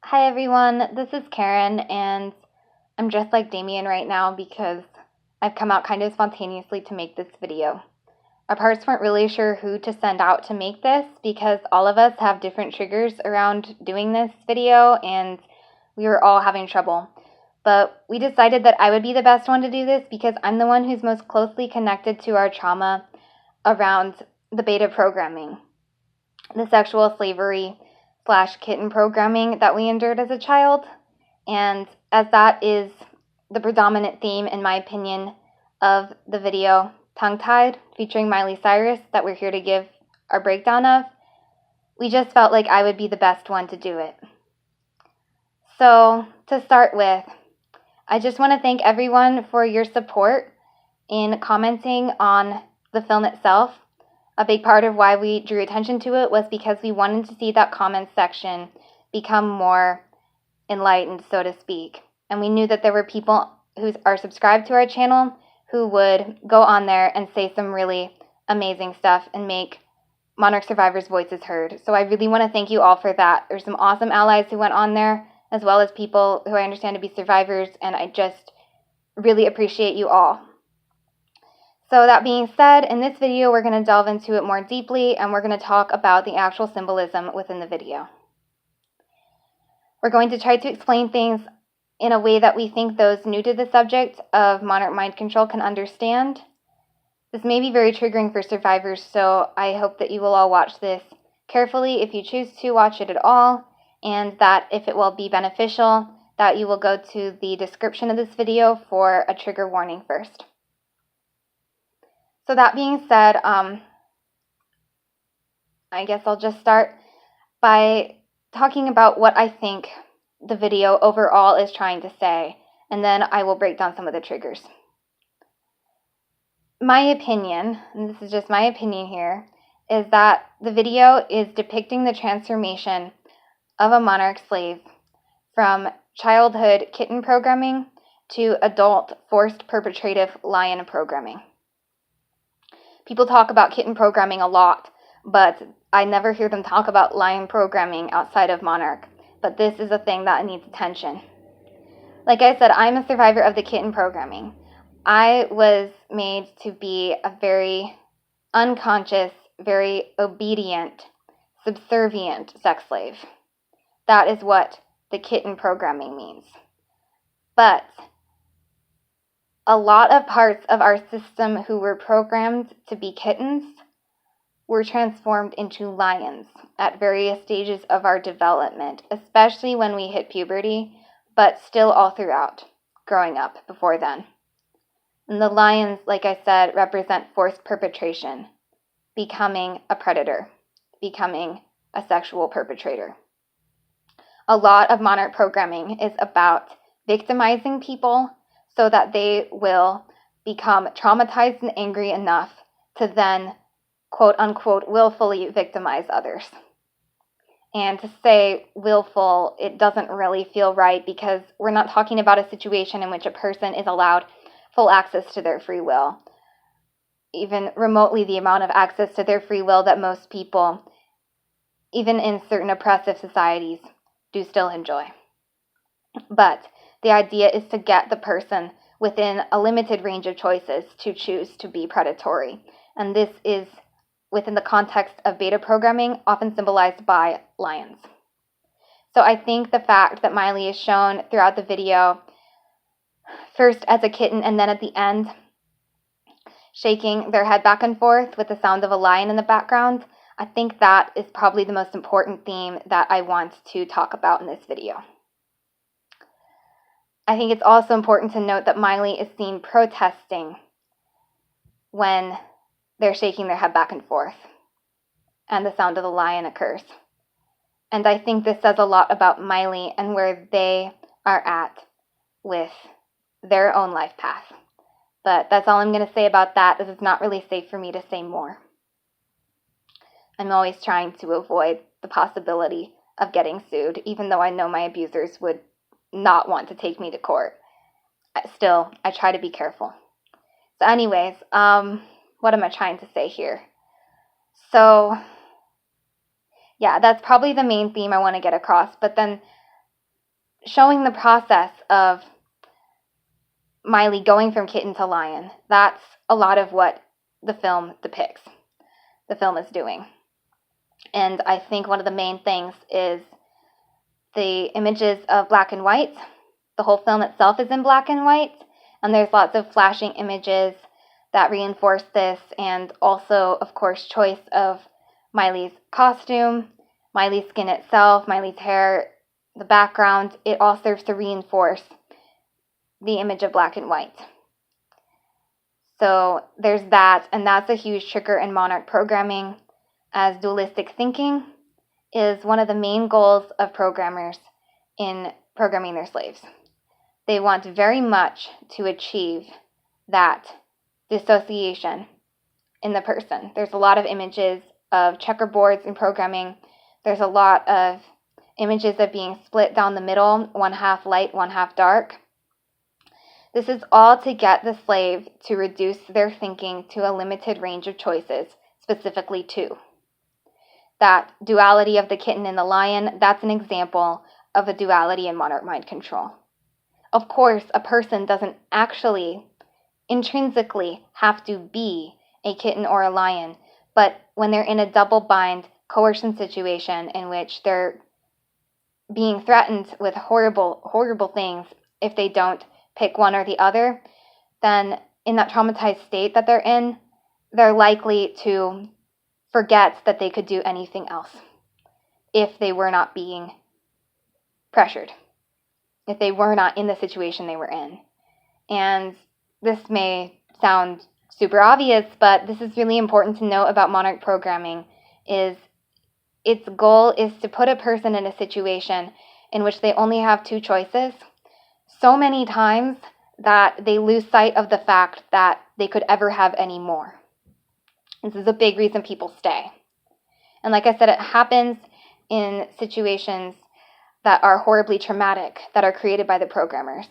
Hi everyone, this is Karen, and I'm dressed like Damien right now because I've come out kind of spontaneously to make this video. Our parts weren't really sure who to send out to make this because all of us have different triggers around doing this video and we were all having trouble. But we decided that I would be the best one to do this because I'm the one who's most closely connected to our trauma around the beta programming, the sexual slavery / kitten programming that we endured as a child. And as that is the predominant theme, in my opinion, of the video Tongue-Tied featuring Miley Cyrus that we're here to give our breakdown of, we just felt like I would be the best one to do it. So to start with, I just want to thank everyone for your support in commenting on the film itself. A big part of why we drew attention to it was because we wanted to see that comment section become more enlightened, so to speak. And we knew that there were people who are subscribed to our channel who would go on there and say some really amazing stuff and make Monarch survivors' voices heard. So I really want to thank you all for that. There's some awesome allies who went on there, as well as people who I understand to be survivors, and I just really appreciate you all. So that being said, in this video, we're going to delve into it more deeply, and we're going to talk about the actual symbolism within the video. We're going to try to explain things in a way that we think those new to the subject of monarch mind control can understand. This may be very triggering for survivors, so I hope that you will all watch this carefully if you choose to watch it at all, and that if it will be beneficial, that you will go to the description of this video for a trigger warning first. So that being said, I guess I'll just start by talking about what I think the video overall is trying to say, and then I will break down some of the triggers. My opinion, and this is just my opinion here, is that the video is depicting the transformation of a monarch slave from childhood kitten programming to adult forced perpetrative lion programming. People talk about kitten programming a lot, but I never hear them talk about lion programming outside of Monarch. But this is a thing that needs attention. Like I said, I'm a survivor of the kitten programming. I was made to be a very unconscious, very obedient, subservient sex slave. That is what the kitten programming means. But a lot of parts of our system who were programmed to be kittens were transformed into lions at various stages of our development, especially when we hit puberty, but still all throughout, growing up before then. And the lions, like I said, represent forced perpetration, becoming a predator, becoming a sexual perpetrator. A lot of monarch programming is about victimizing people so that they will become traumatized and angry enough to then, quote unquote, willfully victimize others. And to say willful, it doesn't really feel right because we're not talking about a situation in which a person is allowed full access to their free will, even remotely the amount of access to their free will that most people, even in certain oppressive societies, do still enjoy. But the idea is to get the person within a limited range of choices to choose to be predatory. And this is within the context of beta programming, often symbolized by lions. So I think the fact that Miley is shown throughout the video, first as a kitten and then at the end, shaking their head back and forth with the sound of a lion in the background, I think that is probably the most important theme that I want to talk about in this video. I think it's also important to note that Miley is seen protesting when they're shaking their head back and forth and the sound of the lion occurs. And I think this says a lot about Miley and where they are at with their own life path. But that's all I'm going to say about that. This is not really safe for me to say more. I'm always trying to avoid the possibility of getting sued, even though I know my abusers would not want to take me to court. Still, I try to be careful. So anyways, what am I trying to say here? So, yeah, that's probably the main theme I want to get across. But then showing the process of Miley going from kitten to lion. That's a lot of what the film depicts, the film is doing. And I think one of the main things is the images of black and white. The whole film itself is in black and white, and there's lots of flashing images that reinforce this, and also, of course, choice of Miley's costume, Miley's skin itself, Miley's hair, the background. It all serves to reinforce the image of black and white. So there's that, and that's a huge trigger in monarch programming, as dualistic thinking is one of the main goals of programmers in programming their slaves. They want very much to achieve that dissociation in the person. There's a lot of images of checkerboards in programming. There's a lot of images of being split down the middle, one half light, one half dark. This is all to get the slave to reduce their thinking to a limited range of choices, specifically two. That duality of the kitten and the lion, that's an example of a duality in monarch mind control. Of course, a person doesn't actually intrinsically have to be a kitten or a lion, but when they're in a double bind coercion situation in which they're being threatened with horrible things if they don't pick one or the other, then in that traumatized state that they're in, they're likely to forget that they could do anything else if they were not being pressured, if they were not in the situation they were in. And this may sound super obvious, but this is really important to know about monarch programming, is its goal is to put a person in a situation in which they only have two choices so many times that they lose sight of the fact that they could ever have any more. This is a big reason people stay. And like I said, it happens in situations that are horribly traumatic, that are created by the programmers,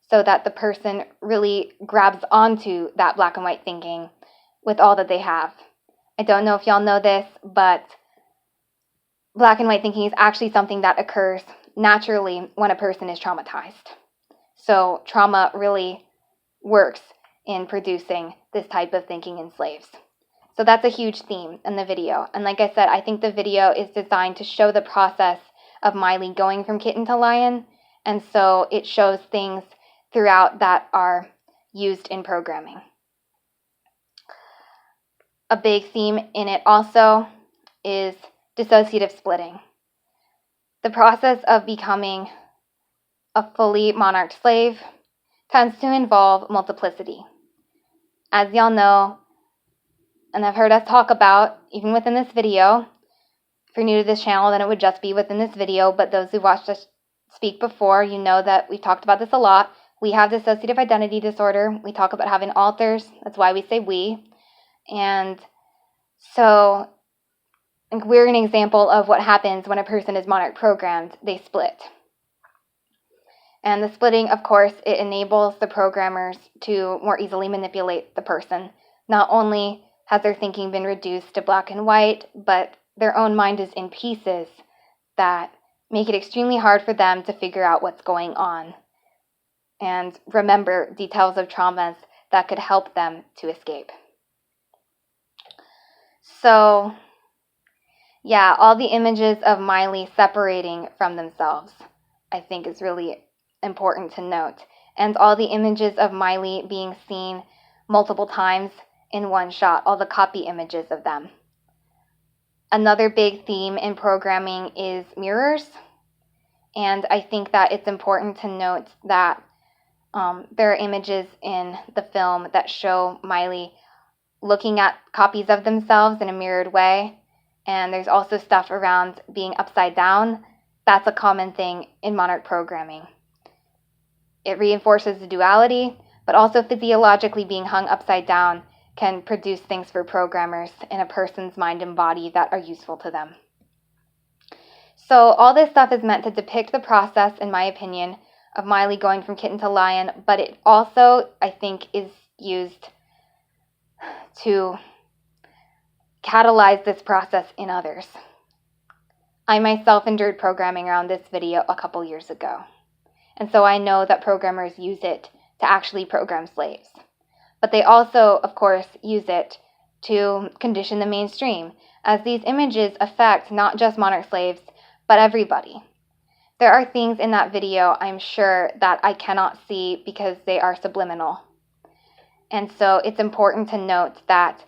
so that the person really grabs onto that black and white thinking with all that they have. I don't know if y'all know this, but black and white thinking is actually something that occurs naturally when a person is traumatized. So trauma really works in producing this type of thinking in slaves. So that's a huge theme in the video. And like I said, I think the video is designed to show the process of Miley going from kitten to lion. And so it shows things throughout that are used in programming. A big theme in it also is dissociative splitting. The process of becoming a fully monarch slave tends to involve multiplicity. As y'all know, and have heard us talk about, even within this video, if you're new to this channel, then it would just be within this video, but those who watched us speak before, you know that we've talked about this a lot. We have dissociative identity disorder. We talk about having alters. That's why we say we. And so we're an example of what happens when a person is monarch programmed. They split. And the splitting, of course, it enables the programmers to more easily manipulate the person. Not only has their thinking been reduced to black and white, but their own mind is in pieces that make it extremely hard for them to figure out what's going on and remember details of traumas that could help them to escape. So, yeah, all the images of Miley separating from themselves, I think, is really important to note. And all the images of Miley being seen multiple times in one shot, all the copy images of them. Another big theme in programming is mirrors. And I think that it's important to note that there are images in the film that show Miley looking at copies of themselves in a mirrored way. And there's also stuff around being upside down. That's a common thing in monarch programming. It reinforces the duality, but also physiologically being hung upside down can produce things for programmers in a person's mind and body that are useful to them. So all this stuff is meant to depict the process, in my opinion, of Miley going from kitten to lion, but it also, I think, is used to catalyze this process in others. I myself endured programming around this video a couple years ago. and so I know that programmers use it to actually program slaves. But they also, of course, use it to condition the mainstream, as these images affect not just monarch slaves, but everybody. There are things in that video, I'm sure, that I cannot see because they are subliminal. And so it's important to note that